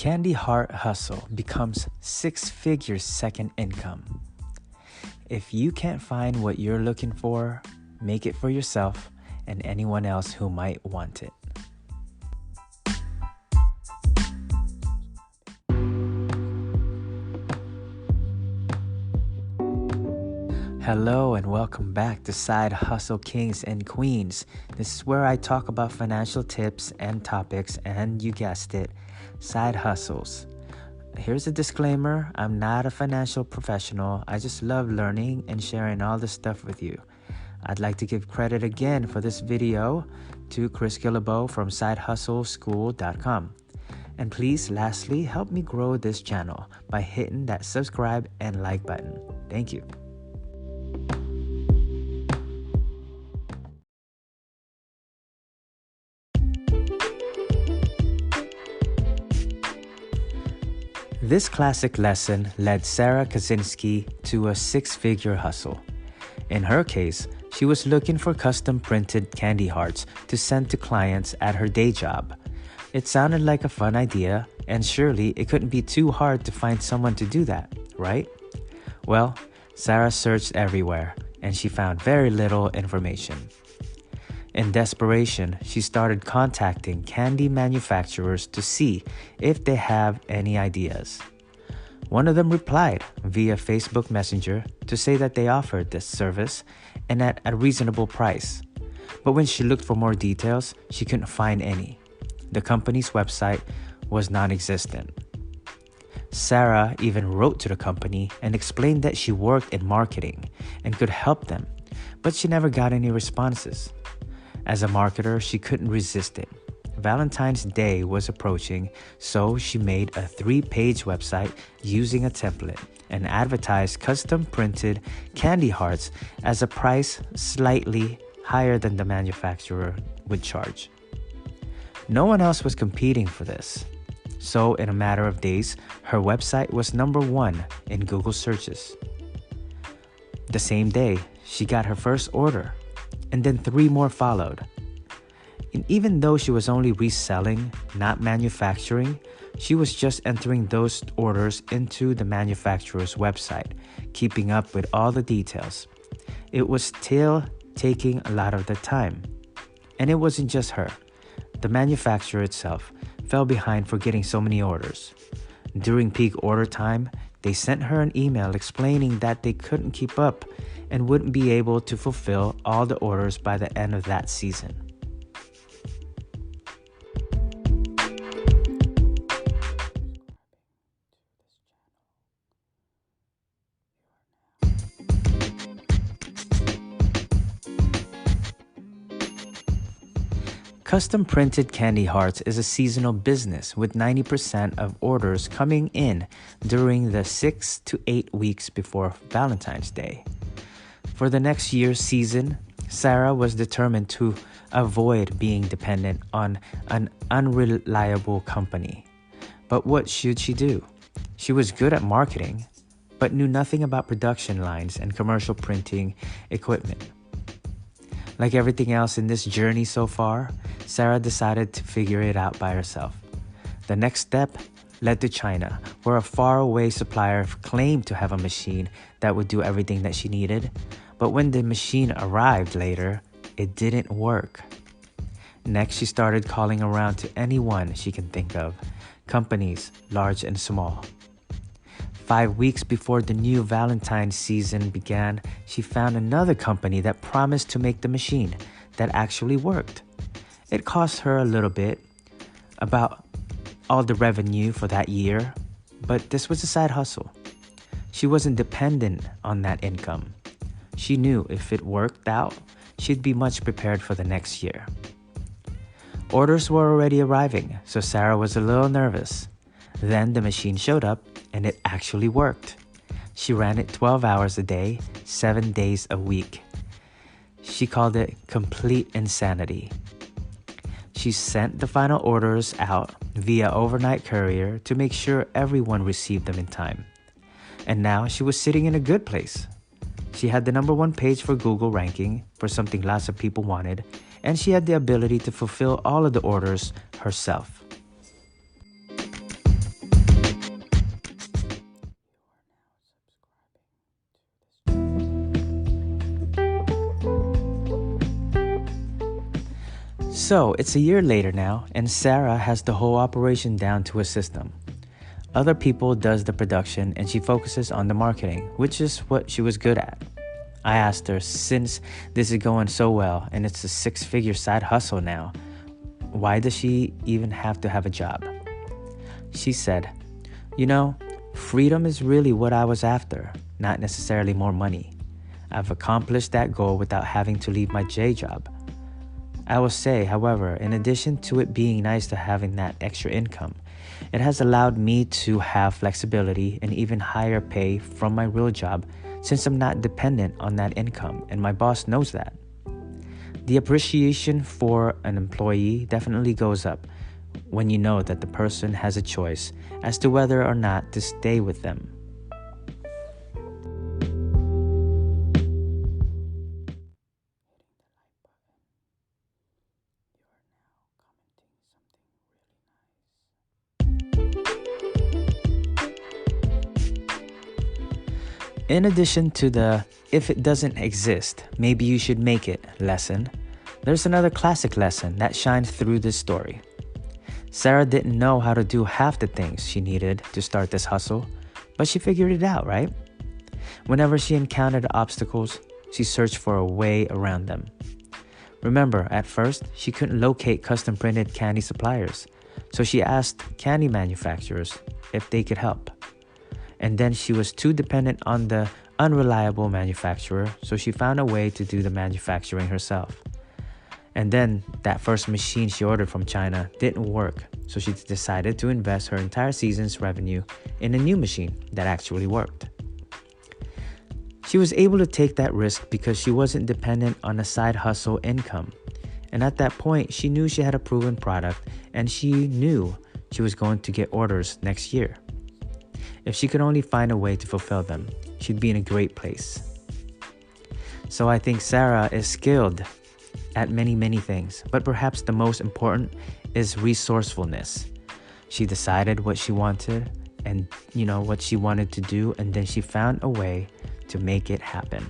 Candy Heart Hustle becomes six-figure second income. If you can't find what you're looking for, make it for yourself and anyone else who might want it. Hello and welcome back to Side Hustle Kings and Queens. This is where I talk about financial tips and topics, and you guessed it, side hustles. Here's a disclaimer, I'm not a financial professional. I just love learning and sharing all this stuff with you. I'd like to give credit again for this video to Chris Gillibo from sidehustleschool.com. And please, lastly, help me grow this channel by hitting that subscribe and like button. Thank you. This classic lesson led Sarah Kasinski to a six-figure hustle. In her case, she was looking for custom printed candy hearts to send to clients at her day job. It sounded like a fun idea, and surely it couldn't be too hard to find someone to do that, right? Well, Sarah searched everywhere, and she found very little information. In desperation, she started contacting candy manufacturers to see if they have any ideas. One of them replied via Facebook Messenger to say that they offered this service and at a reasonable price. But when she looked for more details, she couldn't find any. The company's website was non-existent. Sarah even wrote to the company and explained that she worked in marketing and could help them, but she never got any responses. As a marketer, she couldn't resist it. Valentine's Day was approaching, so she made a 3-page website using a template and advertised custom printed candy hearts as a price slightly higher than the manufacturer would charge. No one else was competing for this. So in a matter of days, her website was number 1 in Google searches. The same day, she got her first order, and then 3 more followed. And even though she was only reselling, not manufacturing, she was just entering those orders into the manufacturer's website, keeping up with all the details. It was still taking a lot of the time. And it wasn't just her. The manufacturer itself fell behind for getting so many orders. During peak order time, they sent her an email explaining that they couldn't keep up and wouldn't be able to fulfill all the orders by the end of that season. Custom printed candy hearts is a seasonal business with 90% of orders coming in during the 6 to 8 weeks before Valentine's Day. For the next year's season, Sarah was determined to avoid being dependent on an unreliable company. But what should she do? She was good at marketing, but knew nothing about production lines and commercial printing equipment. Like everything else in this journey so far, Sarah decided to figure it out by herself. The next step led to China, where a faraway supplier claimed to have a machine that would do everything that she needed. But when the machine arrived later, it didn't work. Next, she started calling around to anyone she can think of, companies large and small. 5 weeks before the new Valentine's season began, she found another company that promised to make the machine that actually worked. It cost her a little bit, about all the revenue for that year, but this was a side hustle. She wasn't dependent on that income. She knew if it worked out, she'd be much prepared for the next year. Orders were already arriving, so Sarah was a little nervous. Then the machine showed up, and it actually worked. She ran it 12 hours a day, 7 days a week. She called it complete insanity. She sent the final orders out via overnight courier to make sure everyone received them in time. And now she was sitting in a good place. She had the number 1 page for Google ranking for something lots of people wanted, and she had the ability to fulfill all of the orders herself. So it's a year later now, and Sarah has the whole operation down to a system. Other people does the production and she focuses on the marketing, which is what she was good at. I asked her, since this is going so well and it's a 6-figure side hustle now, why does she even have to have a job? She said, freedom is really what I was after, not necessarily more money. I've accomplished that goal without having to leave my J job. I will say, however, in addition to it being nice to having that extra income, it has allowed me to have flexibility and even higher pay from my real job since I'm not dependent on that income and my boss knows that. The appreciation for an employee definitely goes up when you know that the person has a choice as to whether or not to stay with them. In addition to the if it doesn't exist, maybe you should make it lesson, there's another classic lesson that shines through this story. Sarah didn't know how to do half the things she needed to start this hustle, but she figured it out, right? Whenever she encountered obstacles, she searched for a way around them. Remember, at first, she couldn't locate custom printed candy suppliers, so she asked candy manufacturers if they could help. And then she was too dependent on the unreliable manufacturer, so she found a way to do the manufacturing herself. And then that first machine she ordered from China didn't work, so she decided to invest her entire season's revenue in a new machine that actually worked. She was able to take that risk because she wasn't dependent on a side hustle income. And at that point, she knew she had a proven product and she knew she was going to get orders next year. If she could only find a way to fulfill them, she'd be in a great place. So I think Sarah is skilled at many things, but perhaps the most important is resourcefulness. She decided what she wanted and what she wanted to do, and then she found a way to make it happen.